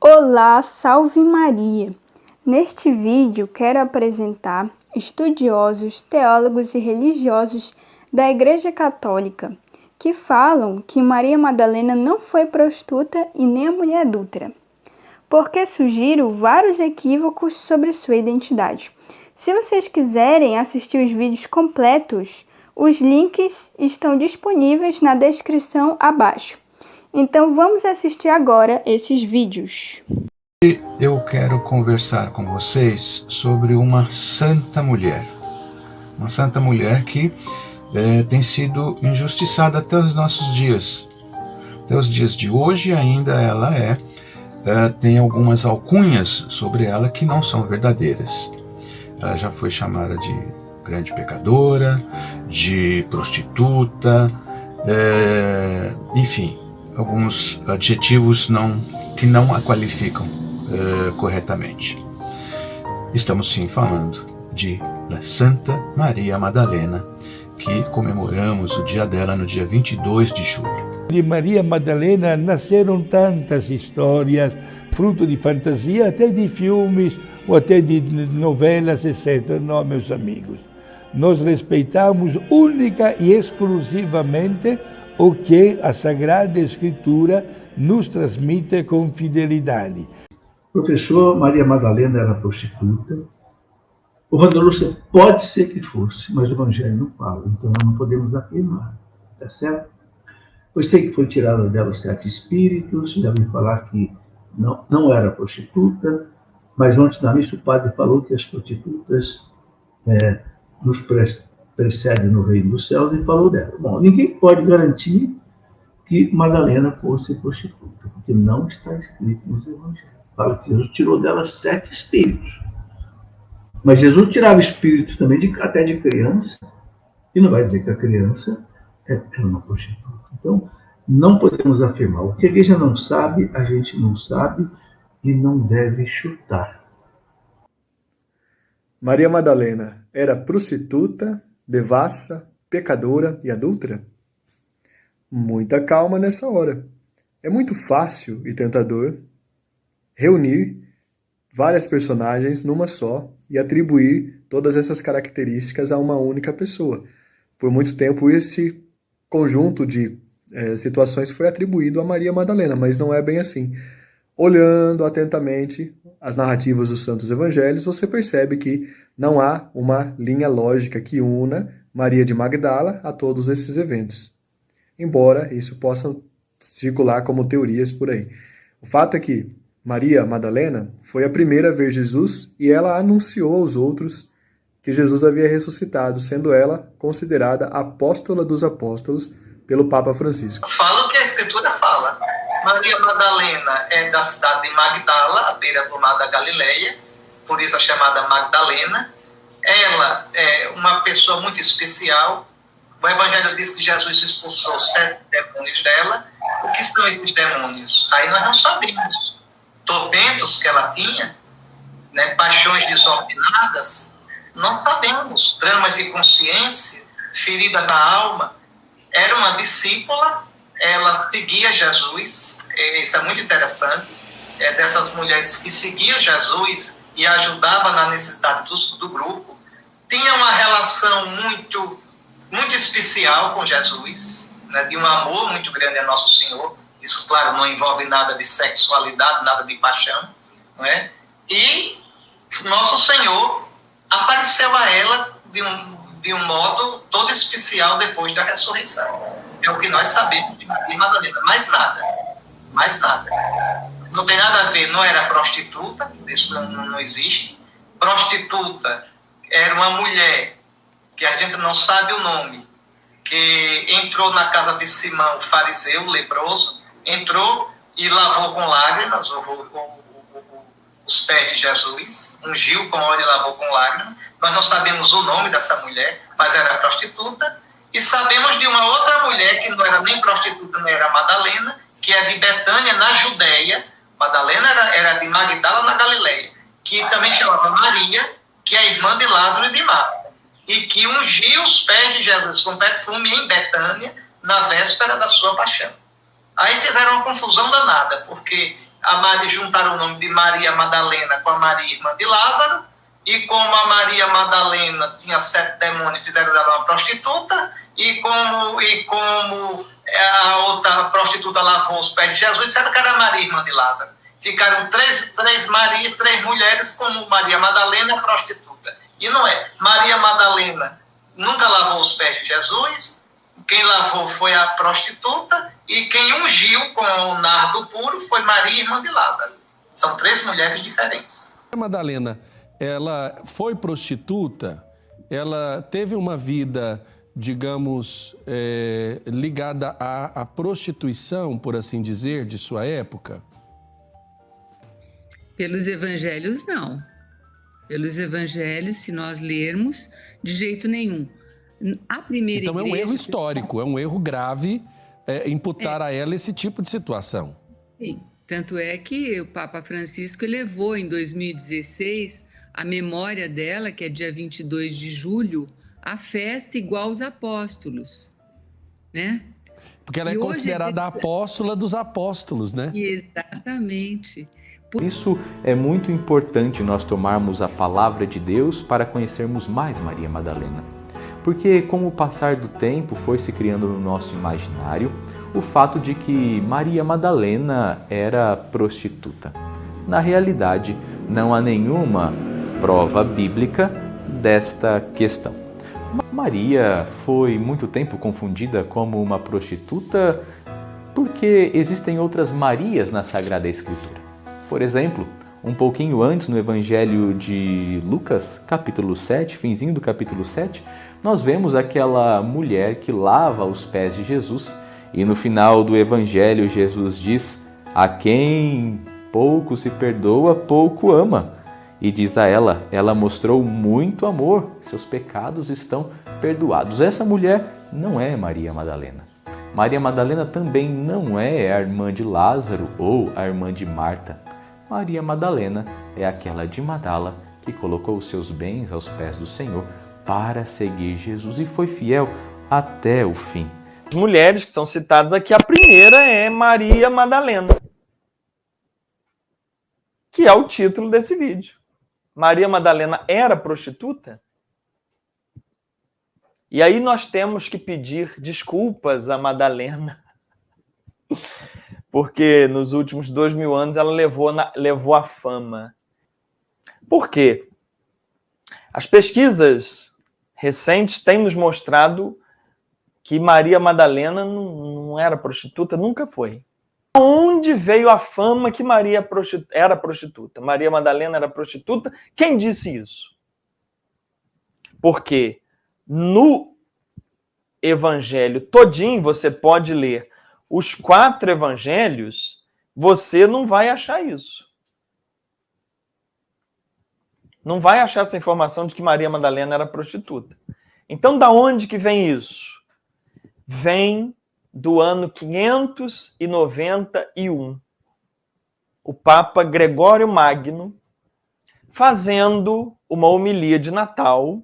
Olá, salve Maria! Neste vídeo quero apresentar estudiosos, teólogos e religiosos da Igreja Católica que falam que Maria Madalena não foi prostituta e nem a mulher adúltera, porque surgiram vários equívocos sobre sua identidade. Se vocês quiserem assistir os vídeos completos, os links estão disponíveis na descrição abaixo. Então vamos assistir agora esses vídeos. Eu quero conversar com vocês sobre uma santa mulher. Uma santa mulher que tem sido injustiçada até os nossos dias. Até os dias de hoje ainda ela tem algumas alcunhas sobre ela que não são verdadeiras. Ela já foi chamada de grande pecadora, de prostituta, enfim, alguns adjetivos que não a qualificam corretamente. Estamos sim falando da Santa Maria Madalena, que comemoramos o dia dela no dia 22 de julho. De Maria Madalena nasceram tantas histórias, fruto de fantasia, até de filmes ou até de novelas, etc. Não, meus amigos. Nós respeitamos única e exclusivamente o que a Sagrada Escritura nos transmite com fidelidade. Professor, Maria Madalena era prostituta. O Vanderlúcia pode ser que fosse, mas o Evangelho não fala, então nós não podemos afirmar, tá certo? Eu sei que foi tirada dela os 7 espíritos, já ouvi falar que não era prostituta, mas ontem na missa o padre falou que as prostitutas nos precedem no reino dos céus e falou dela. Bom, ninguém pode garantir que Madalena fosse prostituta, porque não está escrito nos evangelhos. Fala que Jesus tirou dela 7 espíritos. Mas Jesus tirava espíritos também até de criança, e não vai dizer que a criança era uma prostituta. Então, não podemos afirmar. O que a igreja não sabe, a gente não sabe e não deve chutar. Maria Madalena era prostituta, devassa, pecadora e adúltera? Muita calma nessa hora. É muito fácil e tentador reunir várias personagens numa só e atribuir todas essas características a uma única pessoa. Por muito tempo esse conjunto de situações foi atribuído a Maria Madalena, mas não é bem assim. Olhando atentamente as narrativas dos Santos Evangelhos, você percebe que não há uma linha lógica que una Maria de Magdala a todos esses eventos, embora isso possa circular como teorias por aí. O fato é que Maria Madalena foi a primeira a ver Jesus e ela anunciou aos outros que Jesus havia ressuscitado, sendo ela considerada apóstola dos apóstolos pelo Papa Francisco. Fala o que a Escritura fala. Maria Madalena é da cidade de Magdala, à beira do mar da Galileia, por isso é chamada Magdalena. Ela é uma pessoa muito especial. O Evangelho diz que Jesus expulsou 7 demônios dela. O que são esses demônios? Aí nós não sabemos. Tormentos que ela tinha, né, paixões desordenadas, não sabemos. Dramas de consciência, ferida na alma. Era uma discípula, ela seguia Jesus, isso é muito interessante, dessas mulheres que seguiam Jesus e ajudavam na necessidade do grupo, tinha uma relação muito, muito especial com Jesus, né, de um amor muito grande a Nosso Senhor. Isso, claro, não envolve nada de sexualidade, nada de paixão, não é? E Nosso Senhor apareceu a ela de um modo todo especial depois da ressurreição. É o que nós sabemos de Maria Madalena. Mais nada. Não tem nada a ver, não era prostituta, isso não existe. Prostituta era uma mulher que a gente não sabe o nome, que entrou na casa de Simão, o fariseu, o leproso, entrou e lavou com lágrimas os pés de Jesus, ungiu com óleo e lavou com lágrimas. Nós não sabemos o nome dessa mulher, mas era prostituta. E sabemos de uma outra mulher que não era nem prostituta, nem era Madalena, que é de Betânia, na Judéia. Madalena era de Magdala, na Galileia, que também chamava Maria, que é irmã de Lázaro e de Marta, e que ungiu os pés de Jesus com perfume em Betânia, na véspera da sua paixão. Aí fizeram uma confusão danada, porque juntaram o nome de Maria Madalena com a Maria, irmã de Lázaro, e como a Maria Madalena tinha 7 demônios, fizeram dela uma prostituta, e como a outra prostituta lavou os pés de Jesus, disseram que era Maria, irmã de Lázaro. Ficaram três Marias, 3 mulheres, como Maria Madalena, prostituta. E não é. Maria Madalena nunca lavou os pés de Jesus, quem lavou foi a prostituta, e quem ungiu com o nardo puro foi Maria, irmã de Lázaro. São 3 mulheres diferentes. Madalena, ela foi prostituta, ela teve uma vida, digamos, ligada à prostituição, por assim dizer, de sua época? Pelos evangelhos, não. Pelos evangelhos, se nós lermos, de jeito nenhum. A primeira então igreja... é um erro histórico, é um erro grave imputar a ela esse tipo de situação. Sim, tanto é que o Papa Francisco elevou em 2016 a memória dela, que é dia 22 de julho, a festa igual aos apóstolos, né? Porque ela é considerada a apóstola dos apóstolos, né? Exatamente. Por isso é muito importante nós tomarmos a palavra de Deus para conhecermos mais Maria Madalena. Porque com o passar do tempo foi se criando no nosso imaginário o fato de que Maria Madalena era prostituta. Na realidade, não há nenhuma prova bíblica desta questão. Maria foi muito tempo confundida como uma prostituta porque existem outras Marias na Sagrada Escritura. Por exemplo, um pouquinho antes no Evangelho de Lucas, capítulo 7, finzinho do capítulo 7, nós vemos aquela mulher que lava os pés de Jesus e no final do Evangelho Jesus diz: a quem pouco se perdoa, pouco ama. E diz a ela mostrou muito amor, seus pecados estão perdoados. Essa mulher não é Maria Madalena. Maria Madalena também não é a irmã de Lázaro ou a irmã de Marta. Maria Madalena é aquela de Madala que colocou os seus bens aos pés do Senhor para seguir Jesus e foi fiel até o fim. As mulheres que são citadas aqui, a primeira é Maria Madalena, que é o título desse vídeo. Maria Madalena era prostituta? E aí nós temos que pedir desculpas a Madalena, porque nos últimos 2000 anos ela levou a fama. Por quê? As pesquisas recentes têm nos mostrado que Maria Madalena não era prostituta, nunca foi. Onde veio a fama que Maria era prostituta? Maria Madalena era prostituta? Quem disse isso? Porque no evangelho todinho, você pode ler os 4 evangelhos, você não vai achar isso. Não vai achar essa informação de que Maria Madalena era prostituta. Então, da onde que vem isso? Vem do ano 591. O Papa Gregório Magno, fazendo uma homilia de Natal,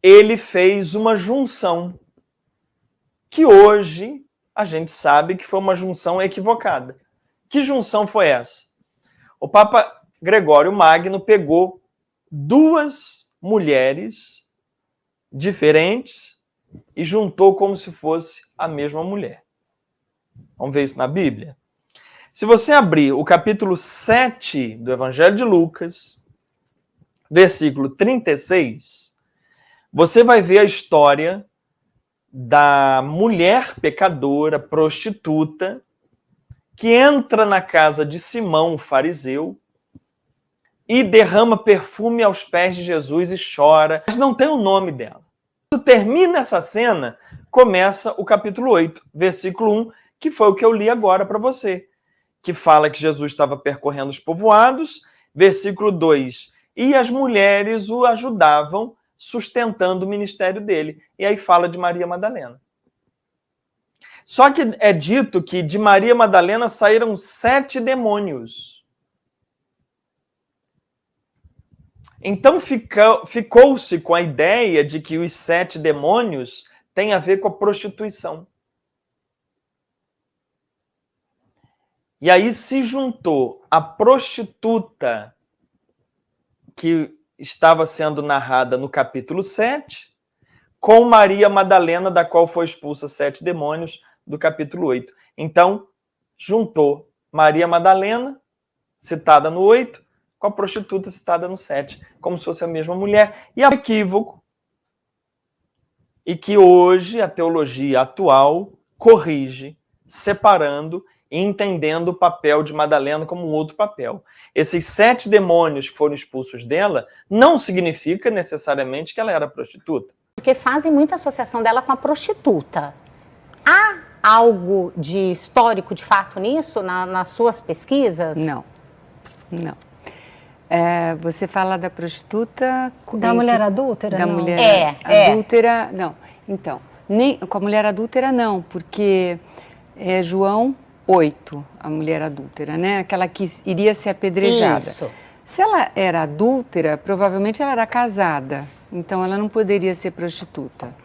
ele fez uma junção que hoje a gente sabe que foi uma junção equivocada. Que junção foi essa? O Papa Gregório Magno pegou 2 mulheres diferentes e juntou como se fosse a mesma mulher. Vamos ver isso na Bíblia? Se você abrir o capítulo 7 do Evangelho de Lucas, versículo 36, você vai ver a história da mulher pecadora, prostituta, que entra na casa de Simão, o fariseu, e derrama perfume aos pés de Jesus e chora, mas não tem o nome dela. Quando termina essa cena, começa o capítulo 8, versículo 1, que foi o que eu li agora para você, que fala que Jesus estava percorrendo os povoados, versículo 2, e as mulheres o ajudavam sustentando o ministério dele. E aí fala de Maria Madalena. Só que é dito que de Maria Madalena saíram 7 demônios. Então ficou-se com a ideia de que os 7 demônios têm a ver com a prostituição. E aí se juntou a prostituta que estava sendo narrada no capítulo 7, com Maria Madalena, da qual foi expulsa 7 demônios, do capítulo 8. Então, juntou Maria Madalena, citada no 8, com a prostituta citada no 7, como se fosse a mesma mulher. E é um equívoco, e que hoje a teologia atual corrige, separando e entendendo o papel de Madalena como um outro papel. Esses 7 demônios que foram expulsos dela não significa necessariamente que ela era prostituta. Porque fazem muita associação dela com a prostituta. Há algo de histórico, de fato, nisso, nas suas pesquisas? Não, não. Você fala da prostituta... Da mulher adúltera? Da não. mulher adúltera, não. Então, nem, com a mulher adúltera não, porque é João 8, a mulher adúltera, né? Aquela que iria ser apedrejada. Isso. Se ela era adúltera, provavelmente ela era casada, então ela não poderia ser prostituta.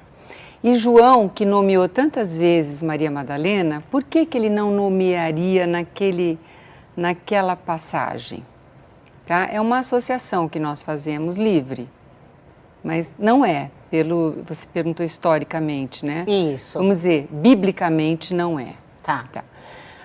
E João, que nomeou tantas vezes Maria Madalena, por que ele não nomearia naquela passagem? Tá? É uma associação que nós fazemos livre, mas não é, você perguntou historicamente, né? Isso. Vamos dizer, biblicamente não é. Tá.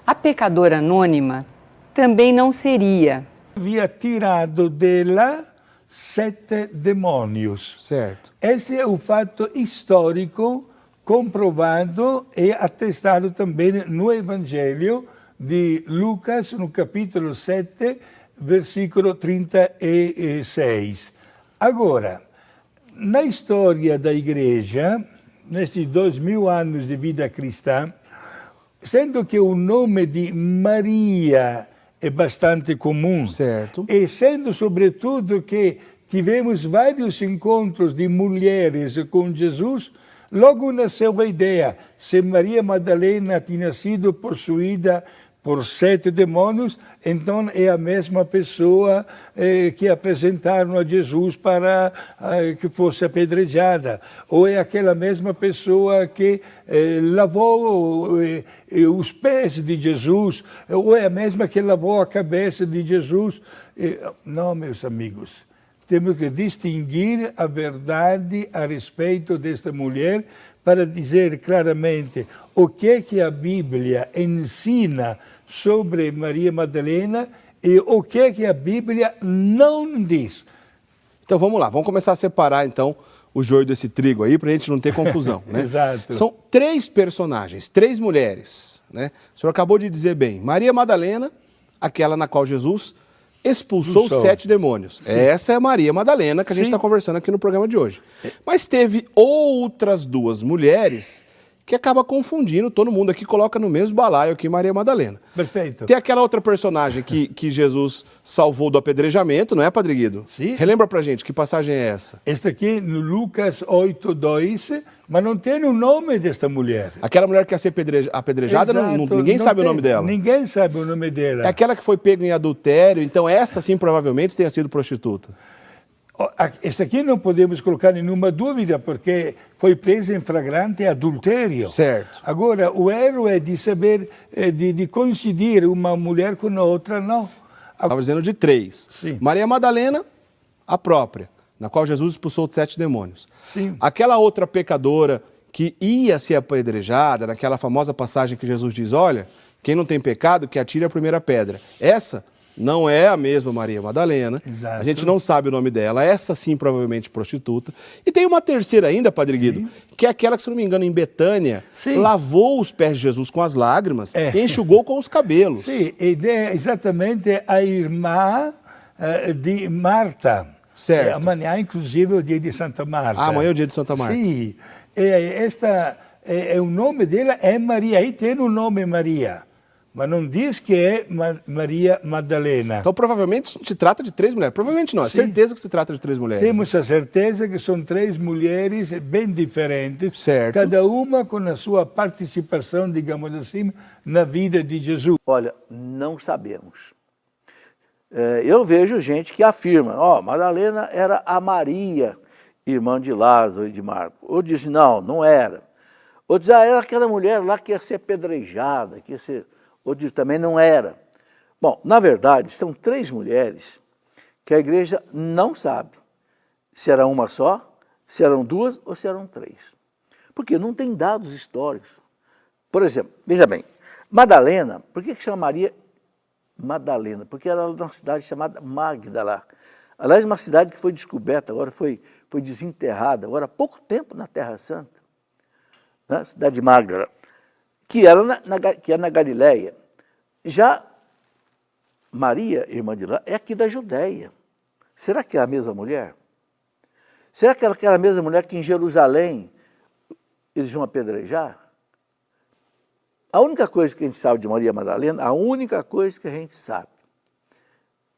A pecadora anônima também não seria. Havia tirado dela 7 demônios. Certo. Este é o fato histórico comprovado e atestado também no Evangelho de Lucas, no capítulo 7, versículo 36. Agora, na história da Igreja, nestes 2000 anos de vida cristã, sendo que o nome de Maria é bastante comum, certo, e sendo sobretudo que tivemos vários encontros de mulheres com Jesus, logo nasceu a ideia, se Maria Madalena tinha sido possuída por 7 demônios, então é a mesma pessoa que apresentaram a Jesus para que fosse apedrejada. Ou é aquela mesma pessoa que lavou os pés de Jesus, ou é a mesma que lavou a cabeça de Jesus. Não, meus amigos, temos que distinguir a verdade a respeito desta mulher para dizer claramente o que a Bíblia ensina sobre Maria Madalena e o que a Bíblia não diz. Então vamos lá, vamos começar a separar então o joio desse trigo aí, para a gente não ter confusão, né? Exato. São 3 personagens, 3 mulheres, né? O senhor acabou de dizer bem, Maria Madalena, aquela na qual Jesus expulsou 7 demônios. Sim. Essa é a Maria Madalena que a gente está conversando aqui no programa de hoje. Mas teve outras 2 mulheres que acaba confundindo, todo mundo aqui coloca no mesmo balaio aqui Maria Madalena. Perfeito. Tem aquela outra personagem que Jesus salvou do apedrejamento, não é, Padre Guido? Sim. Relembra pra gente, que passagem é essa? Esta aqui no Lucas 8:2, mas não tem o nome desta mulher. Aquela mulher que ia ser apedrejada, ninguém sabe o nome dela. Ninguém sabe o nome dela. É aquela que foi pega em adultério, então essa sim provavelmente tenha sido prostituta. Esta aqui não podemos colocar nenhuma dúvida, porque foi presa em flagrante adultério. Certo. Agora, o erro é de saber, de coincidir uma mulher com a outra, não. Estava dizendo de 3. Sim. Maria Madalena, a própria, na qual Jesus expulsou 7 demônios. Sim. Aquela outra pecadora que ia ser apedrejada, naquela famosa passagem que Jesus diz, olha, quem não tem pecado, que atire a primeira pedra. Essa não é a mesma Maria Madalena. Exato. A gente não sabe o nome dela. Essa sim, provavelmente prostituta. E tem uma terceira ainda, Padre Guido, que é aquela que, se não me engano, em Betânia, lavou os pés de Jesus com as lágrimas e enxugou com os cabelos. Sim, e é exatamente a irmã de Marta. Certo. Amanhã, inclusive, é o dia de Santa Marta. Amanhã é o dia de Santa Marta. Sim. O nome dela é Maria. Aí tem o nome Maria. Mas não diz que é Maria Madalena. Então, provavelmente, se trata de 3 mulheres. Provavelmente não, é certeza que se trata de 3 mulheres. Temos a certeza que são 3 mulheres bem diferentes, certo, cada uma com a sua participação, digamos assim, na vida de Jesus. Olha, não sabemos. Eu vejo gente que afirma, Madalena era a Maria, irmã de Lázaro e de Marco. Ou diz, não era. Ou diz, era aquela mulher lá que ia ser apedrejada, que ia ser... Outro diz também não era. Bom, na verdade, são 3 mulheres que a igreja não sabe se era uma só, se eram 2 ou se eram 3. Porque não tem dados históricos. Por exemplo, veja bem, Madalena, por que chama Maria Madalena? Porque era uma cidade chamada Magdala. Aliás, uma cidade que foi descoberta, agora foi desenterrada, agora há pouco tempo na Terra Santa, né? Cidade de Magdala, que é na Galileia. Já Maria, irmã de lá, é aqui da Judéia. Será que é a mesma mulher? Será que ela é a mesma mulher que em Jerusalém eles vão apedrejar? A única coisa que a gente sabe de Maria Madalena, a única coisa que a gente sabe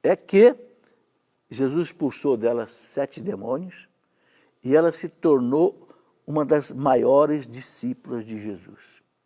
é que Jesus expulsou dela 7 demônios e ela se tornou uma das maiores discípulas de Jesus.